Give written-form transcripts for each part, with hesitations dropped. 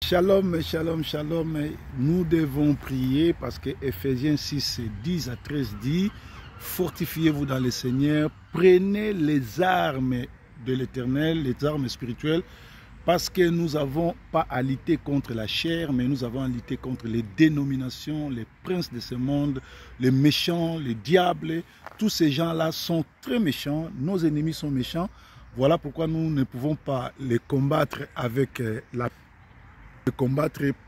Shalom, shalom, shalom. Nous devons prier parce que Ephésiens 6, 10 à 13 dit: fortifiez-vous dans le Seigneur, prenez les armes de l'Éternel, les armes spirituelles, parce que nous n'avons pas à lutter contre la chair, mais nous avons à lutter contre les dénominations, les princes de ce monde, les méchants, les diables. Tous ces gens-là sont très méchants, nos ennemis sont méchants. Voilà pourquoi nous ne pouvons pas les combattre avec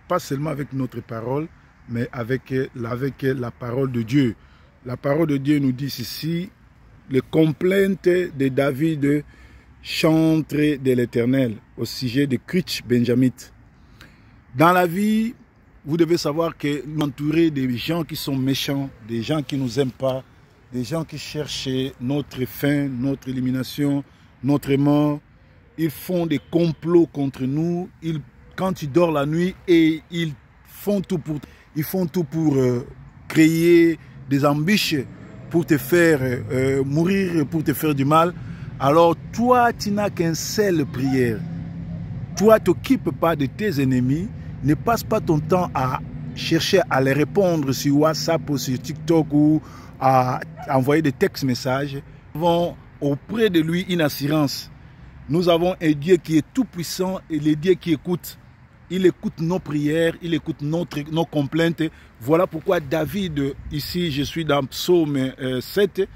pas seulement avec notre parole, mais avec la parole de Dieu. La parole de Dieu nous dit ici: les complaintes de David, chantre de l'Éternel, au sujet de Critch Benjamin. Dans la vie, vous devez savoir que nous entourons des gens qui sont méchants, des gens qui ne nous aiment pas, des gens qui cherchent notre fin, notre élimination, notre mort. Ils font des complots contre nous. Quand tu dors la nuit, et ils font tout pour créer des embûches pour te faire mourir, pour te faire du mal. Alors toi, tu n'as qu'une seule prière. Toi, t'occupe pas de tes ennemis. Ne passe pas ton temps à chercher à les répondre sur WhatsApp ou sur TikTok ou à envoyer des textes messages. Nous avons auprès de lui une assurance. Nous avons un Dieu qui est tout puissant et le Dieu qui écoute. Il écoute nos prières, il écoute nos complaintes. Voilà pourquoi David, ici je suis dans Psaume 7,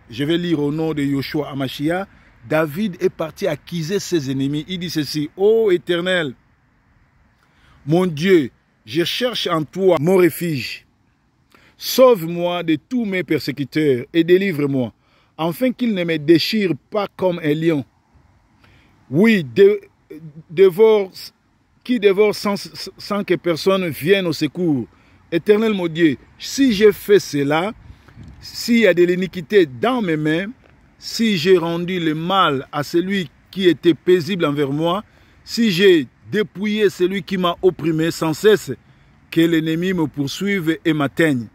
je vais lire au nom de Yoshua Amashia. David est parti accuser ses ennemis. Il dit ceci: ô Éternel, mon Dieu, je cherche en toi mon refuge. Sauve-moi de tous mes persécuteurs et délivre-moi, afin qu'ils ne me déchirent pas comme un lion. Oui, qui dévore sans que personne vienne au secours. Éternel mon Dieu, si j'ai fait cela, s'il y a de l'iniquité dans mes mains, si j'ai rendu le mal à celui qui était paisible envers moi, si j'ai dépouillé celui qui m'a opprimé sans cesse, que l'ennemi me poursuive et m'atteigne.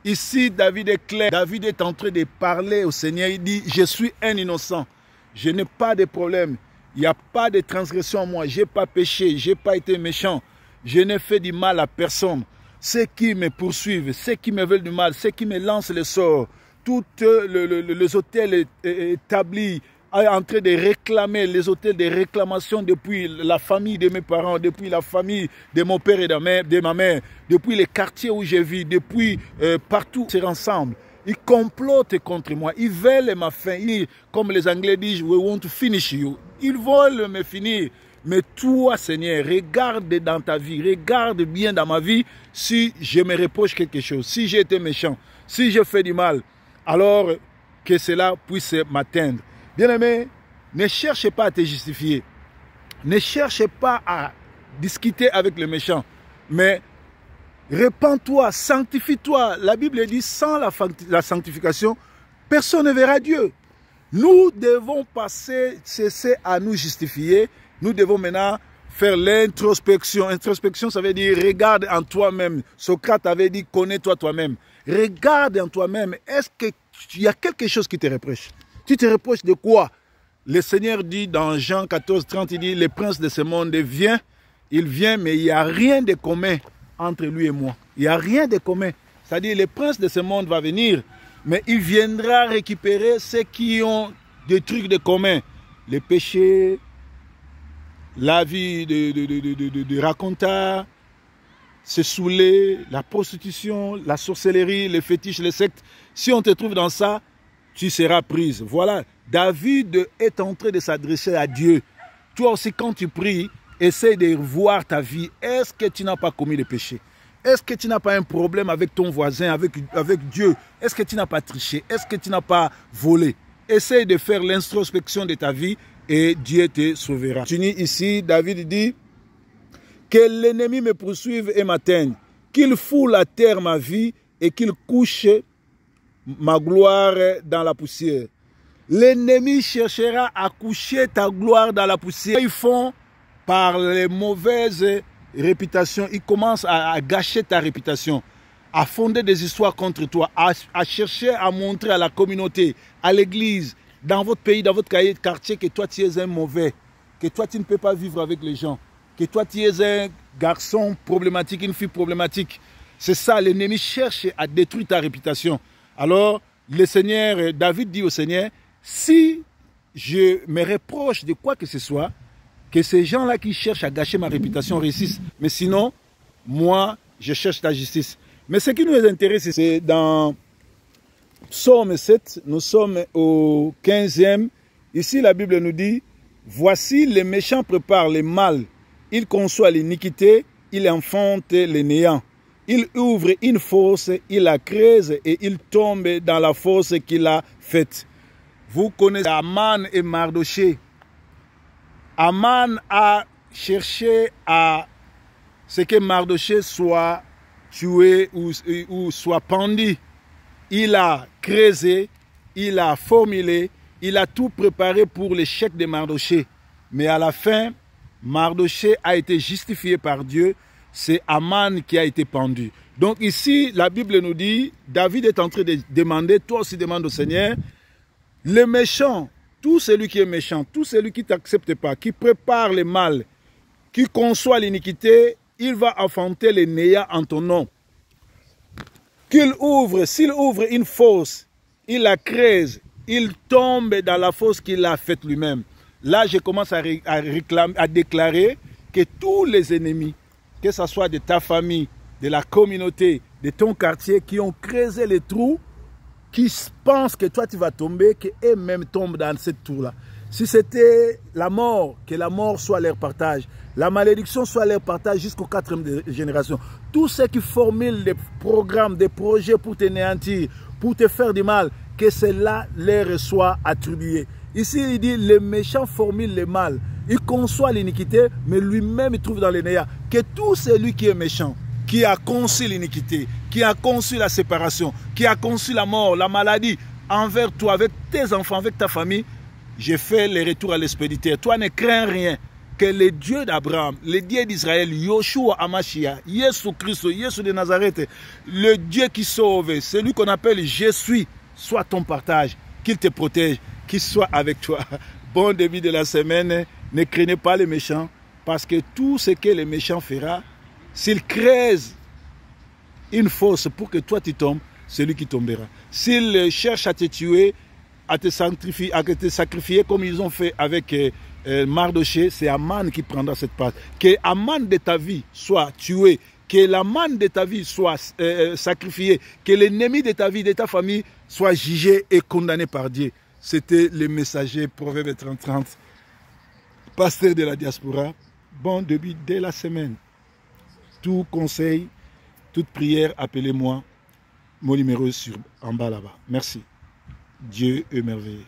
Ici, David est clair. David est en train de parler au Seigneur. Il dit: je suis un innocent. Je n'ai pas de problème. Il n'y a pas de transgression en moi. Je n'ai pas péché. Je n'ai pas été méchant. Je n'ai fait du mal à personne. Ceux qui me poursuivent, ceux qui me veulent du mal, ceux qui me lancent les sorts, tous les hôtels établis en train de réclamer, les hôtels de réclamation depuis la famille de mes parents, depuis la famille de mon père et de ma mère, depuis les quartiers où je vis, depuis partout, c'est ensemble. Ils complotent contre moi, ils veulent ma fin. Comme les Anglais disent: we want to finish you. Ils veulent me finir. Mais toi, Seigneur, regarde dans ta vie, regarde bien dans ma vie si je me reproche quelque chose, si j'ai été méchant, si je fais du mal, alors que cela puisse m'atteindre. Bien-aimé, ne cherchez pas à te justifier. Ne cherchez pas à discuter avec les méchants. Mais répands-toi, sanctifie-toi. La Bible dit: sans la sanctification, personne ne verra Dieu. Nous devons cesser à nous justifier. Nous devons maintenant faire l'introspection. Introspection, ça veut dire regarde en toi-même. Socrate avait dit: connais-toi toi-même. Regarde en toi-même. Est-ce qu'il y a quelque chose qui te reproche? Tu te reproches de quoi? Le Seigneur dit dans Jean 14, 30, il dit: le prince de ce monde vient, il vient, mais il n'y a rien de commun entre lui et moi. Il n'y a rien de commun. C'est-à-dire, le prince de ce monde va venir, mais il viendra récupérer ceux qui ont des trucs de commun. Les péchés, la vie de raconteur, se saouler, la prostitution, la sorcellerie, les fétiches, les sectes. Si on te trouve dans ça, tu seras prise. Voilà, David est en train de s'adresser à Dieu. Toi aussi, quand tu pries, essaie de voir ta vie. Est-ce que tu n'as pas commis de péché? Est-ce que tu n'as pas un problème avec ton voisin, avec Dieu? Est-ce que tu n'as pas triché? Est-ce que tu n'as pas volé? Essaie de faire l'introspection de ta vie et Dieu te sauvera. Tu dis ici, David dit: que l'ennemi me poursuive et m'atteigne, qu'il foule à terre ma vie et qu'il couche ma gloire dans la poussière. L'ennemi cherchera à coucher ta gloire dans la poussière. Ils font par les mauvaises réputations, ils commencent à gâcher ta réputation, à fonder des histoires contre toi, à chercher à montrer à la communauté, à l'église, dans votre pays, dans votre quartier, que toi tu es un mauvais, que toi tu ne peux pas vivre avec les gens, que toi tu es un garçon problématique, une fille problématique. C'est ça, l'ennemi cherche à détruire ta réputation. Alors, le Seigneur, David dit au Seigneur, si je me reproche de quoi que ce soit, que ces gens-là qui cherchent à gâcher ma réputation réussissent. Mais sinon, moi, je cherche la justice. Mais ce qui nous intéresse, c'est dans Psaume 7, nous sommes au 15e. Ici, la Bible nous dit, « Voici les méchants préparent le mal, ils conçoivent l'iniquité, ils enfantent le néant. Il ouvre une fosse, il la creuse et il tombe dans la fosse qu'il a faite. » Vous connaissez Aman et Mardoché. Aman a cherché à ce que Mardoché soit tué ou soit pendu. Il a creusé, il a formulé, il a tout préparé pour l'échec de Mardoché. Mais à la fin, Mardoché a été justifié par Dieu. C'est Aman qui a été pendu. Donc ici, la Bible nous dit, David est en train de demander, toi aussi demande au Seigneur, le méchant, tout celui qui est méchant, tout celui qui ne t'accepte pas, qui prépare le mal, qui conçoit l'iniquité, il va enfanter les néants en ton nom. Qu'il ouvre, s'il ouvre une fosse, il la creuse, il tombe dans la fosse qu'il a faite lui-même. Là, je commence à déclarer que tous les ennemis, que ce soit de ta famille, de la communauté, de ton quartier, qui ont creusé les trous, qui pensent que toi tu vas tomber, qu'eux-mêmes tombent dans cette trou-là. Si c'était la mort, que la mort soit leur partage, la malédiction soit leur partage jusqu'aux 4e génération. Tous ceux qui formulent des programmes, des projets pour te néantir, pour te faire du mal, que cela leur soit attribué. Ici, il dit, les méchants formulent le mal. Il conçoit l'iniquité, mais lui-même il trouve dans les néants. Que tout celui qui est méchant, qui a conçu l'iniquité, qui a conçu la séparation, qui a conçu la mort, la maladie, envers toi, avec tes enfants, avec ta famille, j'ai fait le retour à l'expéditeur. Toi, ne crains rien. Que le Dieu d'Abraham, le Dieu d'Israël, Yoshua Amashia, Jésus Christ, Jésus de Nazareth, le Dieu qui sauve, celui qu'on appelle Je suis, soit ton partage, qu'il te protège, qu'il soit avec toi. Bon début de la semaine, ne craignez pas les méchants, parce que tout ce que les méchants fera, s'il creuse une fosse pour que toi tu tombes, c'est lui qui tombera. S'il cherche à te tuer, à te sacrifier comme ils ont fait avec Mardoché, c'est Aman qui prendra cette part. Que Aman de ta vie soit tué, que l'Aman de ta vie soit sacrifié, que l'ennemi de ta vie, de ta famille, soit jugé et condamné par Dieu. C'était le messager Proverbe 30-30, pasteur de la diaspora. Bon début de la semaine. Tout conseil, toute prière, appelez-moi. Mon numéro est en bas là-bas. Merci. Dieu est merveilleux.